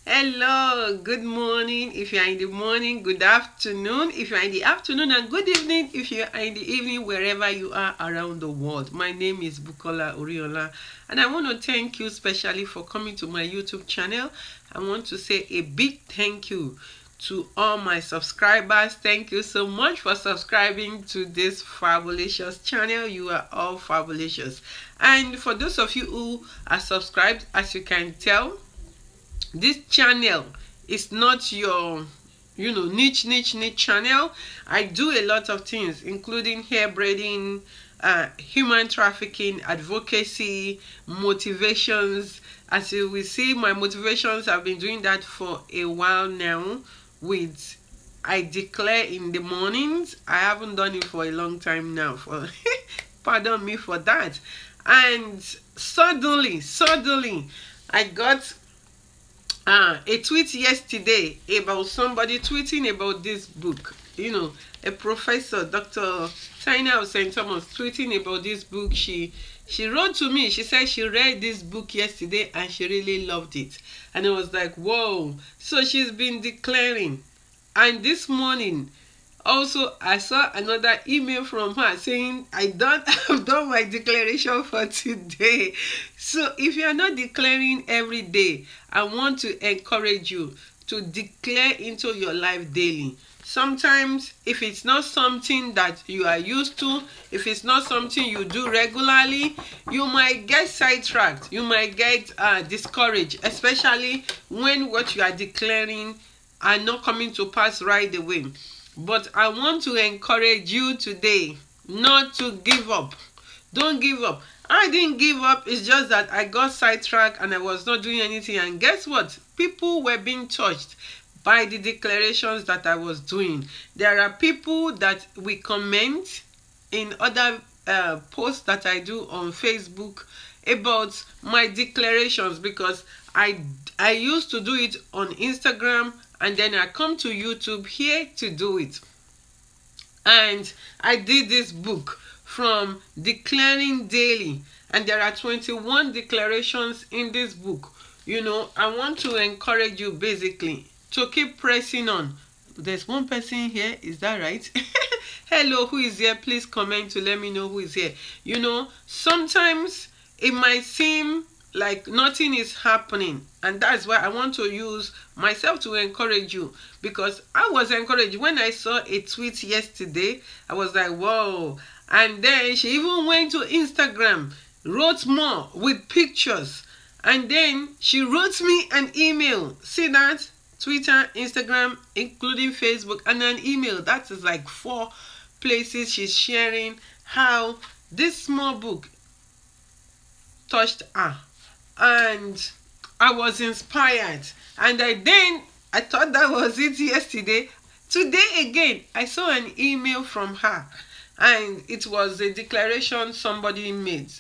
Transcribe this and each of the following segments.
Hello, good morning if you are in the morning, good afternoon if you are in the afternoon, and good evening if you are in the evening, wherever you are around the world. My name is Bukola Oriola, and I want to thank you specially for coming to my YouTube channel. I want to say a big thank you to all my subscribers. Thank you so much for subscribing to this fabulous channel. You are all fabulous. And for those of you who are subscribed, as you can tell, this channel is not your niche channel. I do a lot of things, including hair braiding, human trafficking, advocacy, motivations. As you will see, my motivations, I've been doing that for a while now. With I declare in the mornings. I haven't done it for a long time now, for pardon me for that. And suddenly I got a tweet yesterday about somebody tweeting about this book. A professor, Dr. Tina of St. Thomas, tweeting about this book. She wrote to me. She said she read this book yesterday and she really loved it. And I was like, whoa. So she's been declaring. And this morning, also, I saw another email from her saying, I've done my declaration for today. So if you are not declaring every day, I want to encourage you to declare into your life daily. Sometimes, if it's not something that you are used to, if it's not something you do regularly, you might get sidetracked. You might get discouraged, especially when what you are declaring are not coming to pass right away. But I want to encourage you today not to give up. Don't give up. I didn't give up. It's just that I got sidetracked and I was not doing anything. And guess what? People were being touched by the declarations that I was doing. There are people that we comment in other posts that I do on Facebook about my declarations, because I used to do it on Instagram, and then I come to YouTube here to do it. And I did this book from Declaring Daily, and there are 21 declarations in this book. I want to encourage you basically to keep pressing on. There's one person here, is that right? Hello, who is here? Please comment to let me know who is here. Sometimes it might seem like nothing is happening, and that's why I want to use myself to encourage you, because I was encouraged when I saw a tweet yesterday. I was like, whoa. And then she even went to Instagram, wrote more with pictures, and then she wrote me an email. See that? Twitter, Instagram, including Facebook, and an email. That is like 4 places she's sharing how this small book touched her. And I was inspired, and I thought that was it yesterday. Today again, I saw an email from her, and it was a declaration somebody made.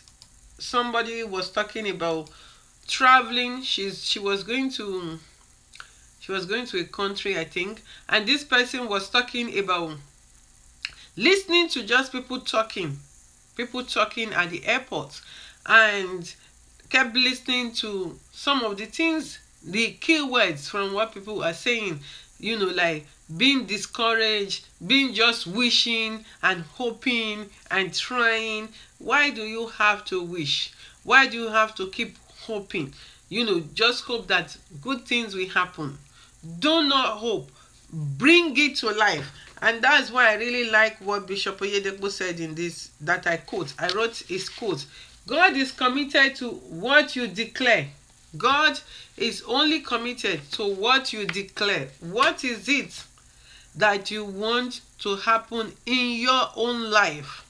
Somebody was talking about traveling. She was going to a country, I think, and this person was talking about listening to just people talking at the airport, and kept listening to some of the things, the keywords from what people are saying, like being discouraged, being just wishing and hoping and trying. Why do you have to wish? Why do you have to keep hoping? Just hope that good things will happen. Do not hope. Bring it to life. And that's why I really like what Bishop Oyedepo said in this, that I quote. I wrote his quote. God is committed to what you declare. God is only committed to what you declare. What is it that you want to happen in your own life?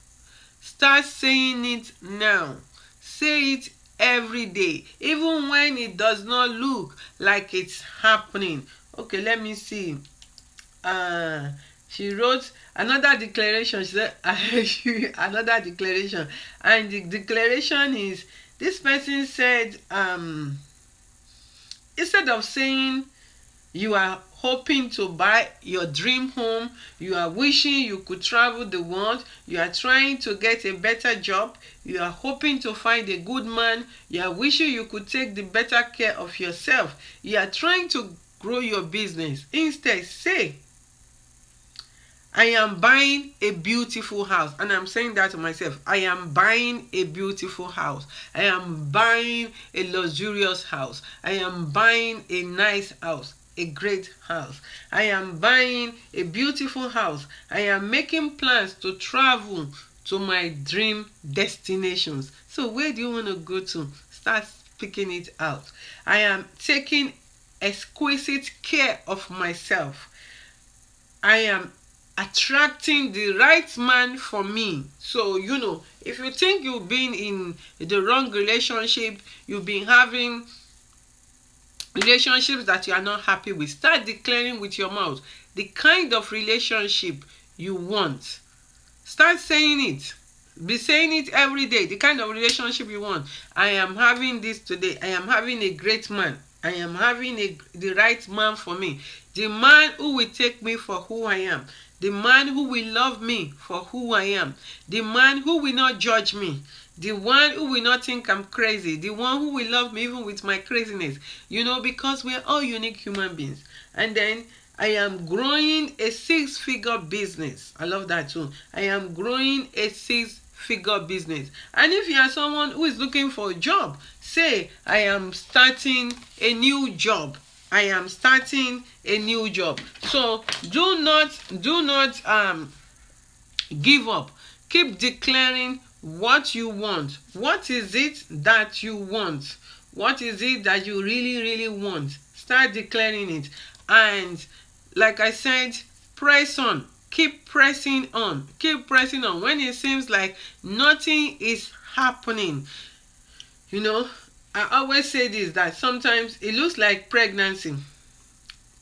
Start saying it now. Say it every day, even when it does not look like it's happening. Okay, let me see. She wrote another declaration. She said another declaration, and the declaration is, this person said, instead of saying You are hoping to buy your dream home. You are wishing you could travel the world. You are trying to get a better job. You are hoping to find a good man. You are wishing you could take the better care of yourself. You are trying to grow your business. Instead, say, I am buying a beautiful house. And I'm saying that to myself. I am buying a beautiful house. I am buying a luxurious house. I am buying a nice house, a great house. I am buying a beautiful house. I am making plans to travel to my dream destinations. So where do you want to go to? Start speaking it out. I am taking exquisite care of myself. I am attracting the right man for me. So, if you think you've been in the wrong relationship, you've been having relationships that you are not happy with, start declaring with your mouth the kind of relationship you want. Start saying it. Be saying it every day. The kind of relationship you want. I am having this today. I am having a great man. I am having the right man for me. The man who will take me for who I am. The man who will love me for who I am. The man who will not judge me. The one who will not think I'm crazy. The one who will love me even with my craziness. Because we're all unique human beings. And then I am growing a 6-figure business. I love that too. I am growing a 6-figure business. And if you are someone who is looking for a job, say, I am starting a new job. I am starting a new job. So do not give up. Keep declaring what you want. What is it that you want? What is it that you really, really want? Start declaring it. And like I said, press on. Keep pressing on. Keep pressing on. When it seems like nothing is happening, I always say this, that sometimes it looks like pregnancy.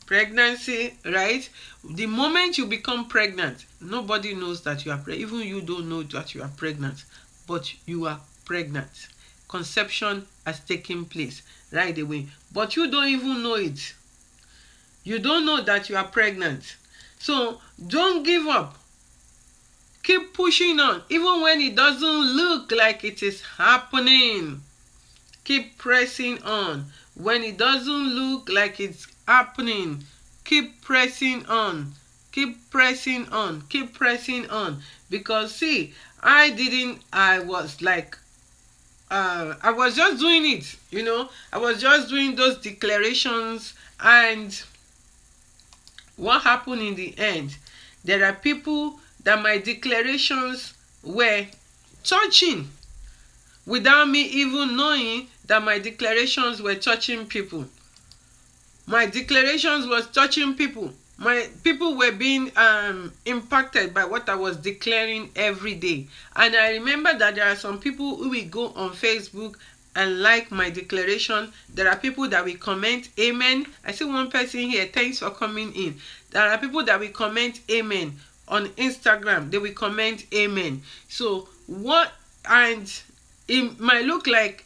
Pregnancy, right? The moment you become pregnant, nobody knows that you are pregnant. Even you don't know that you are pregnant, but you are pregnant. Conception has taken place right away, but you don't even know it. You don't know that you are pregnant. So don't give up. Keep pushing on, even when it doesn't look like it is happening. Keep pressing on. When it doesn't look like it's happening, keep pressing on. Keep pressing on. Keep pressing on. Because see, I was just doing it, I was just doing those declarations, and what happened in the end? There are people that my declarations were touching without me even knowing that my declarations were touching people. My declarations was touching people. My people were being impacted by what I was declaring every day. And I remember that there are some people who will go on Facebook and like my declaration. There are people that will comment amen. I see one person here, thanks for coming in. There are people that will comment amen. On Instagram, they will comment amen. So what, and it might look like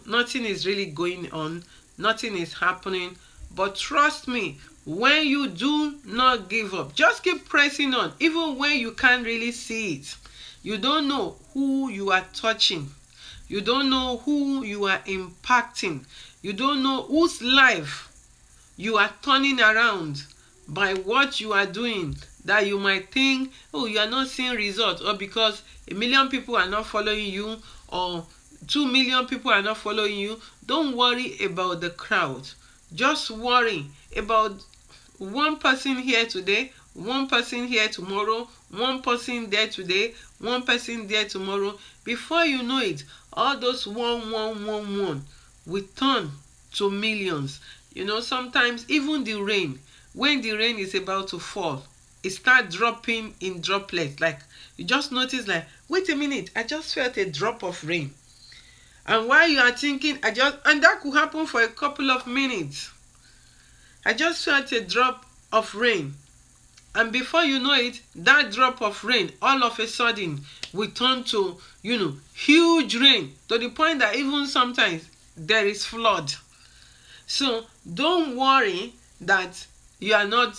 nothing is really going on, nothing is happening, but trust me, when you do not give up, just keep pressing on, even when you can't really see it. You don't know who you are touching. You don't know who you are impacting. You don't know whose life you are turning around by what you are doing, that you might think, oh, you are not seeing results, or because 1 million people are not following you, or 2 million people are not following you. Don't worry about the crowd. Just worry about one person here today, one person here tomorrow, one person there today, one person there tomorrow. Before you know it, all those one will turn to millions. Sometimes even the rain, when the rain is about to fall, it starts dropping in droplets. Like, you just notice, like, wait a minute, I just felt a drop of rain. And while you are thinking, and that could happen for a couple of minutes. I just felt a drop of rain. And before you know it, that drop of rain, all of a sudden, will turn to, huge rain. To the point that even sometimes there is flood. So don't worry that you are not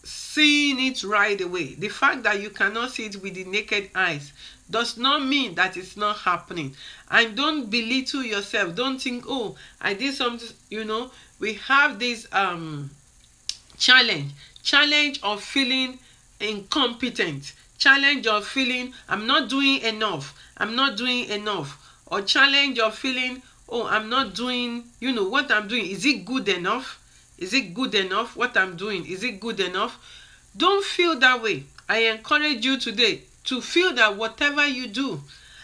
seeing it right away. The fact that you cannot see it with the naked eyes does not mean that it's not happening. And don't belittle yourself. Don't think, oh, I did something. You know, we have this challenge of feeling incompetent, challenge of feeling I'm not doing enough, or challenge of feeling, oh, I'm not doing, you know, what I'm doing, is it good enough? Is it good enough? What I'm doing, is it good enough? Don't feel that way. I encourage you today to feel that whatever you do,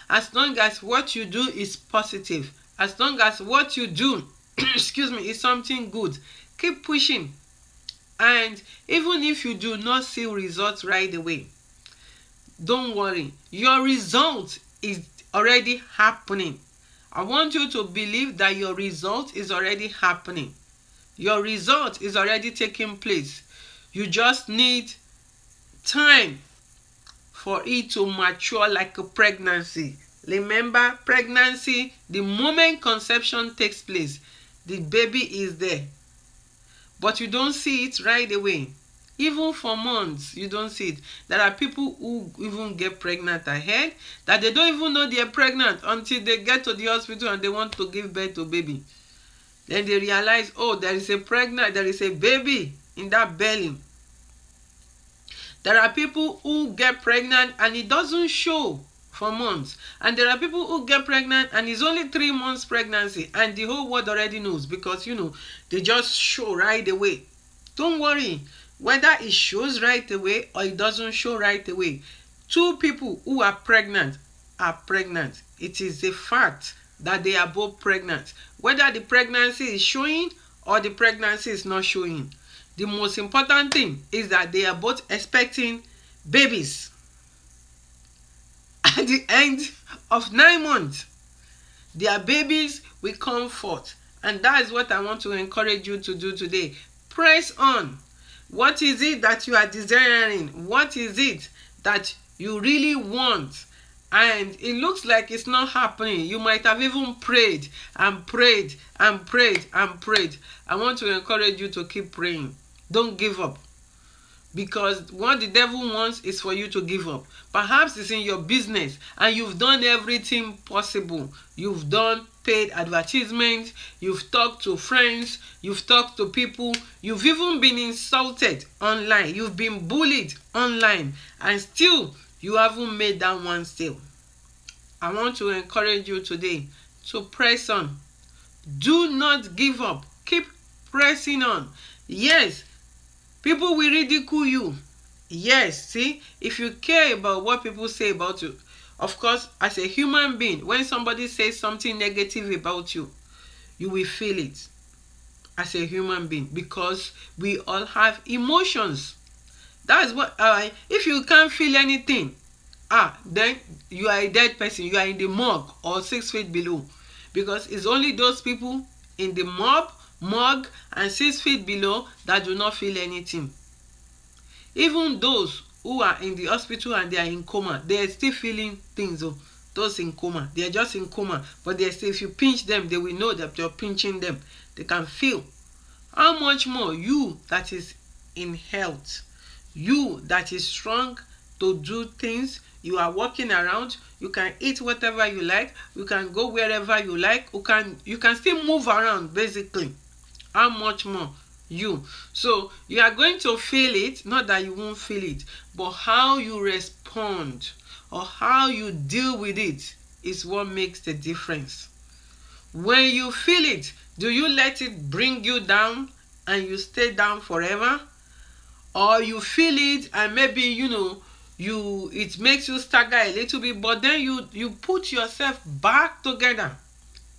as long as what you do is positive, as long as what you do excuse me, is something good, keep pushing. And even if you do not see results right away, don't worry, your result is already happening. I want you to believe that your result is already happening. Your result is already taking place. You just need time for it to mature like a pregnancy. Remember, pregnancy, the moment conception takes place, the baby is there. But you don't see it right away. Even for months, you don't see it. There are people who even get pregnant ahead, that they don't even know they are pregnant until they get to the hospital and they want to give birth to a baby. Then they realize, oh, there is a baby in that belly. There are people who get pregnant and it doesn't show for months. And there are people who get pregnant and it's only 3 months pregnancy and the whole world already knows, because, you know, they just show right away. Don't worry whether it shows right away or it doesn't show right away. 2 people who are pregnant. It is a fact that they are both pregnant. Whether the pregnancy is showing or the pregnancy is not showing, the most important thing is that they are both expecting babies at the end of 9 months. Their babies will come forth. And that is what I want to encourage you to do today. Press on. What is it that you are desiring? What is it that you really want? And it looks like it's not happening. You might have even prayed and prayed and prayed and prayed. I want to encourage you to keep praying. Don't give up. Because what the devil wants is for you to give up. Perhaps it's in your business and you've done everything possible. You've done paid advertisements, you've talked to friends, you've talked to people, you've even been insulted online, you've been bullied online, and still you haven't made that one sale. I want to encourage you today to press on. Do not give up. Keep pressing on. Yes, people will ridicule you. Yes, see, if you care about what people say about you, of course, as a human being, when somebody says something negative about you, you will feel it as a human being, because we all have emotions. That's what, if you can't feel anything, then you are a dead person. You are in the morgue or 6 feet below, because it's only those people in the morgue and 6 feet below that do not feel anything. Even those who are in the hospital and they are in coma, they are still feeling things. Those in coma, they are just in coma, but they are still, if you pinch them, they will know that you're pinching them. They can feel. How much more you that is in health, you that is strong to do things, you are walking around, you can eat whatever you like, you can go wherever you like, you can still move around basically. How much more you? So you are going to feel it, not that you won't feel it, but how you respond or how you deal with it is what makes the difference. When you feel it, do you let it bring you down and you stay down forever? Or you feel it and maybe, you know, it makes you stagger a little bit, but then you put yourself back together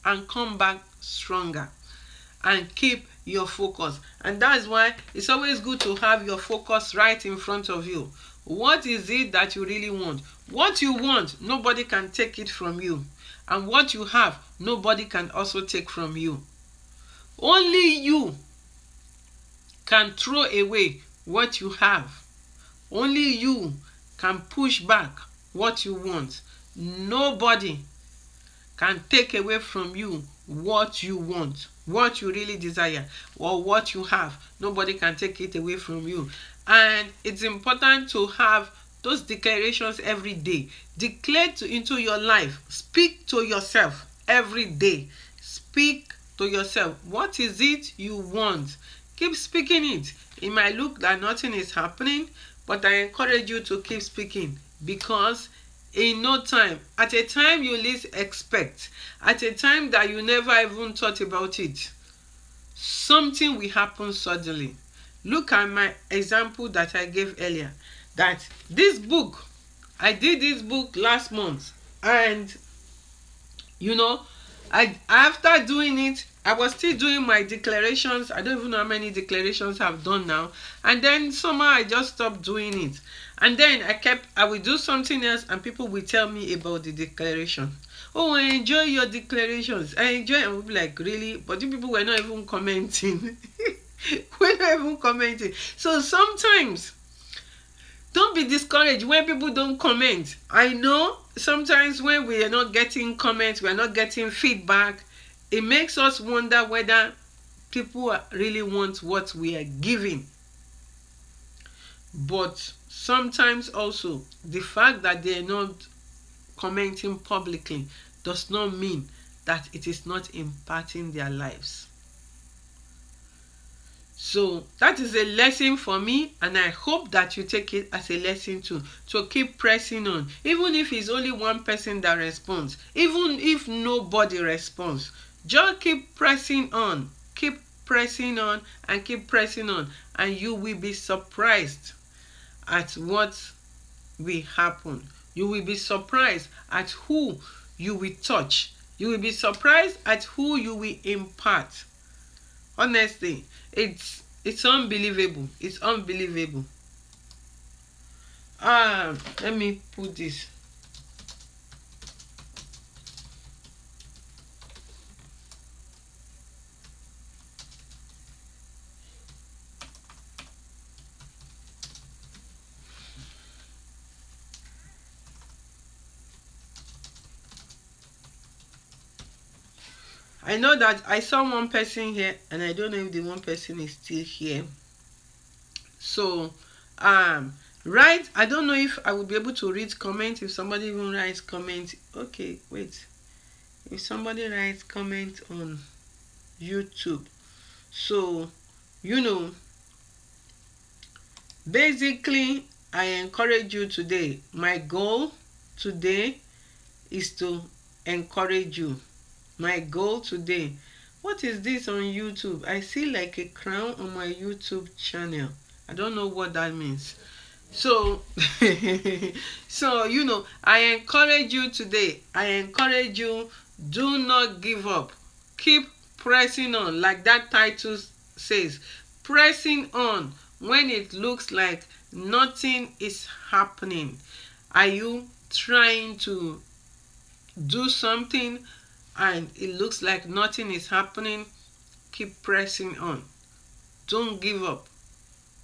and come back stronger and keep your focus. And that's why it's always good to have your focus right in front of you. What is it that you really want? What you want, nobody can take it from you. And what you have, nobody can also take from you. Only you can throw away what you have. Only you can push back what you want. Nobody can take away from you what you want. what you really desire or what you have. Nobody can take it away from you. And it's important to have those declarations every day. Declare into your life. Speak to yourself every day. Speak to yourself. What is it you want? Keep speaking it. It might look that nothing is happening, but I encourage you to keep speaking, because in no time, at a time you least expect, at a time that you never even thought about it, something will happen suddenly. Look at my example that I gave earlier, that this book, I did this book last month, and you know, after doing it, I was still doing my declarations. I don't even know how many declarations I've done now. And then somehow I just stopped doing it. And then I will do something else, and people will tell me about the declaration. Oh, I enjoy your declarations. I enjoy it. And we'll be like, really? But you people were not even commenting. We're not even commenting. So sometimes, don't be discouraged when people don't comment. I know sometimes when we are not getting comments, we are not getting feedback, it makes us wonder whether people really want what we are giving. But sometimes also, the fact that they are not commenting publicly does not mean that it is not impacting their lives. So that is a lesson for me, and I hope that you take it as a lesson too, to keep pressing on. Even if it's only one person that responds, even if nobody responds, just keep pressing on. Keep pressing on and keep pressing on, and you will be surprised at what will happen. You will be surprised at who you will touch. You will be surprised at who you will impact. Honestly, it's unbelievable. It's unbelievable. Let me put this. I know that I saw one person here, and I don't know if the one person is still here. So, right, I don't know if I will be able to read comments. If somebody even writes comments, okay, wait. If somebody writes comment on YouTube, so you know, basically, I encourage you today. My goal today is to encourage you. My goal today. What is this on YouTube? I see like a crown on my YouTube channel. I don't know what that means. So, so you know, I encourage you today. I encourage you, do not give up. Keep pressing on, like that title says. Pressing on when it looks like nothing is happening. Are you trying to do something and it looks like nothing is happening? Keep pressing on. Don't give up.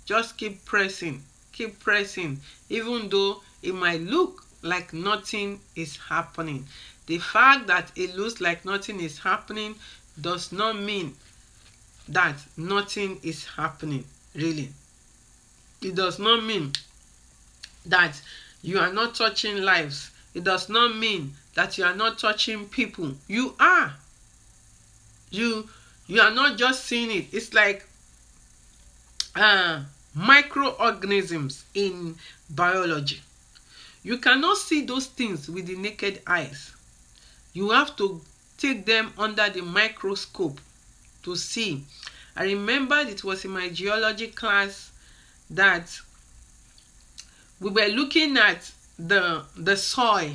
Just keep pressing. Keep pressing. Even though it might look like nothing is happening. The fact that it looks like nothing is happening does not mean that nothing is happening. Really. It does not mean that you are not touching lives. It does not mean that you are not touching people. You are. You are not just seeing it. It's like microorganisms in biology. You cannot see those things with the naked eyes. You have to take them under the microscope to see. I remember it was in my geology class that we were looking at the soil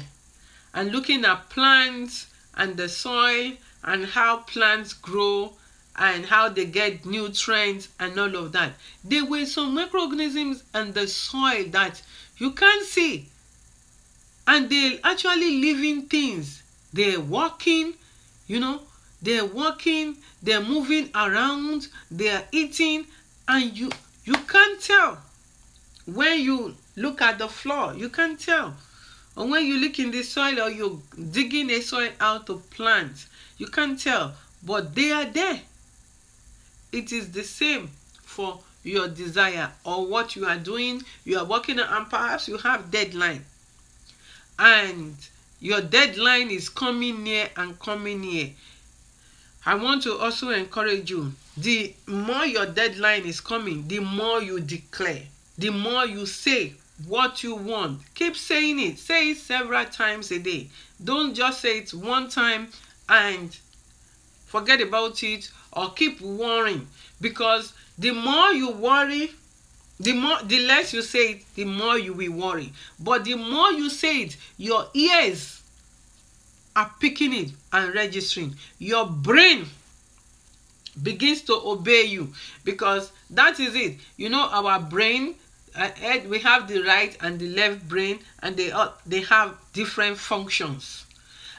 and looking at plants and the soil and how plants grow and how they get nutrients and all of that. There were some microorganisms in the soil that you can't see, and they're actually living things. They're walking, you know, they're walking, they're moving around, they're eating, and you can't tell. When you look at the floor, you can't tell. Or when you look in the soil, or you're digging a soil out of plants, you can't tell. But they are there. it is the same for your desire or what you are doing. You are working on, and perhaps you have deadline, and your deadline is coming near and coming near. I want to also encourage you, the more your deadline is coming, the more you declare, the more you say what you want. Keep saying it. Say it several times a day. Don't just say it one time and forget about it, or keep worrying, because the more you worry, the less you say it, the more you will worry. But the more you say it, your ears are picking it and registering. Your brain begins to obey you, because that is it. You know, our brain, we have the right and the left brain, and they have different functions.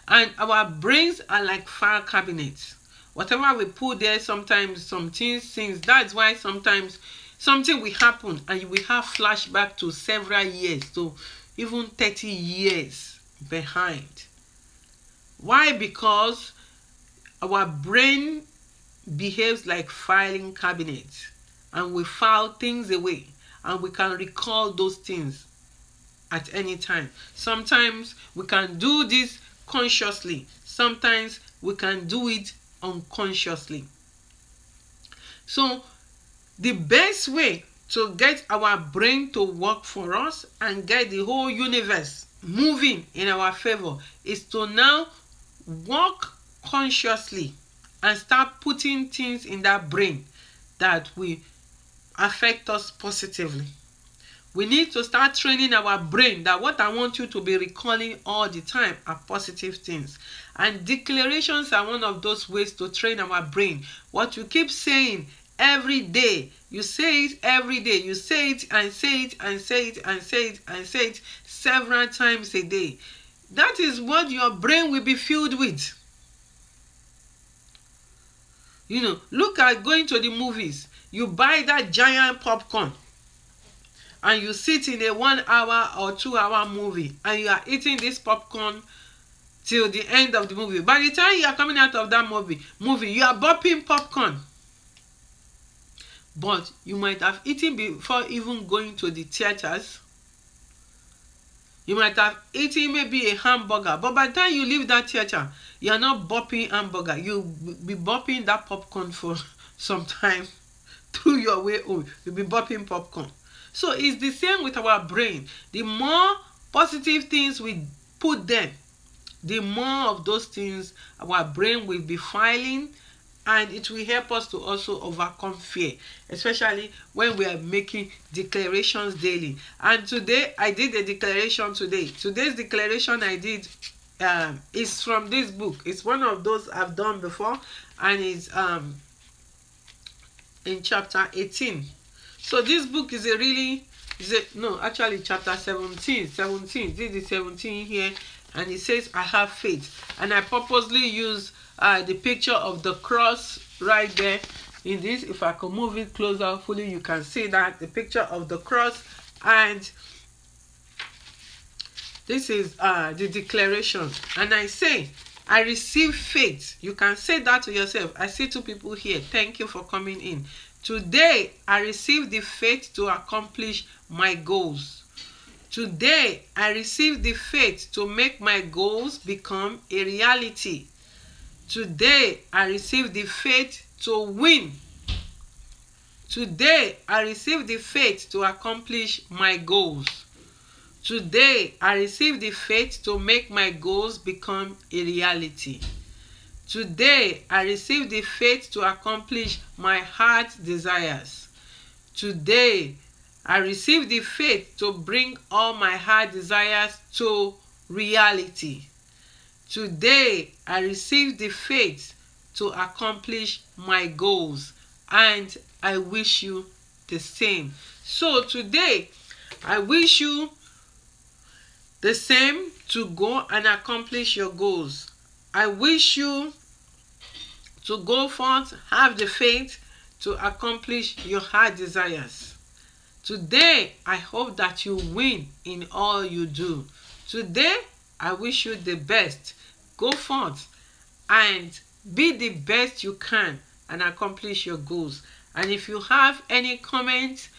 And our brains are like file cabinets. Whatever we put there, sometimes some things. That's why sometimes something will happen and you will have flashback to several years, to even 30 years behind. Why? Because our brain behaves like filing cabinets, and we file things away, and we can recall those things at any time. Sometimes we can do this consciously, sometimes we can do it unconsciously. So the best way to get our brain to work for us and get the whole universe moving in our favor is to now work consciously and start putting things in that brain that will affect us positively. We need to start training our brain that what I want you to be recalling all the time are positive things. And declarations are one of those ways to train our brain. What you keep saying every day, you say it every day. You say it and say it and say it and say it and say it several times a day. That is what your brain will be filled with. You know, look at going to the movies. You buy that giant popcorn, and you sit in a 1 hour or 2 hour movie, and you are eating this popcorn till the end of the movie. By the time you are coming out of that movie, you are burping popcorn. But you might have eaten before even going to the theaters. You might have eaten maybe a hamburger, but by the time you leave that theater, you are not burping hamburger. You'll be burping that popcorn for some time through your way home. You'll be burping popcorn. So it's the same with our brain. The more positive things we put there, the more of those things our brain will be filing, and it will help us to also overcome fear, especially when we are making declarations daily. And today, I did a declaration today. Today's declaration I did is from this book. It's one of those I've done before, and it's in chapter 18. So this book is actually chapter 17. This is 17 here, and it says, I have faith. And I purposely use the picture of the cross right there in this. If I can move it closer, hopefully you can see that, the picture of the cross. And this is the declaration. And I say, I receive faith. You can say that to yourself. I see 2 people here. Thank you for coming in. Today, I receive the faith to accomplish my goals. Today, I receive the faith to make my goals become a reality. Today, I receive the faith to win. Today, I receive the faith to accomplish my goals. Today, I receive the faith to make my goals become a reality. Today, I receive the faith to accomplish my heart desires. Today, I receive the faith to bring all my heart desires to reality. Today, I receive the faith to accomplish my goals, and I wish you the same. So today, I wish you the same to go and accomplish your goals. I wish you to go forth, have the faith to accomplish your heart desires. Today, I hope that you win in all you do. Today, I wish you the best. Go forth and be the best you can and accomplish your goals. And if you have any comments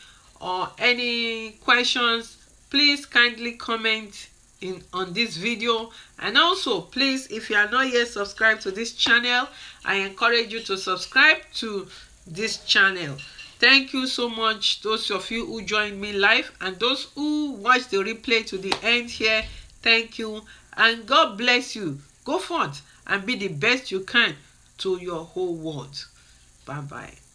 or any questions, please kindly comment on this video. And also, please, if you are not yet subscribed to this channel, I encourage you to subscribe to this channel. Thank you so much, those of you who joined me live and those who watched the replay to the end here. Thank you, and God bless you. Go forth and be the best you can to your whole world. Bye bye.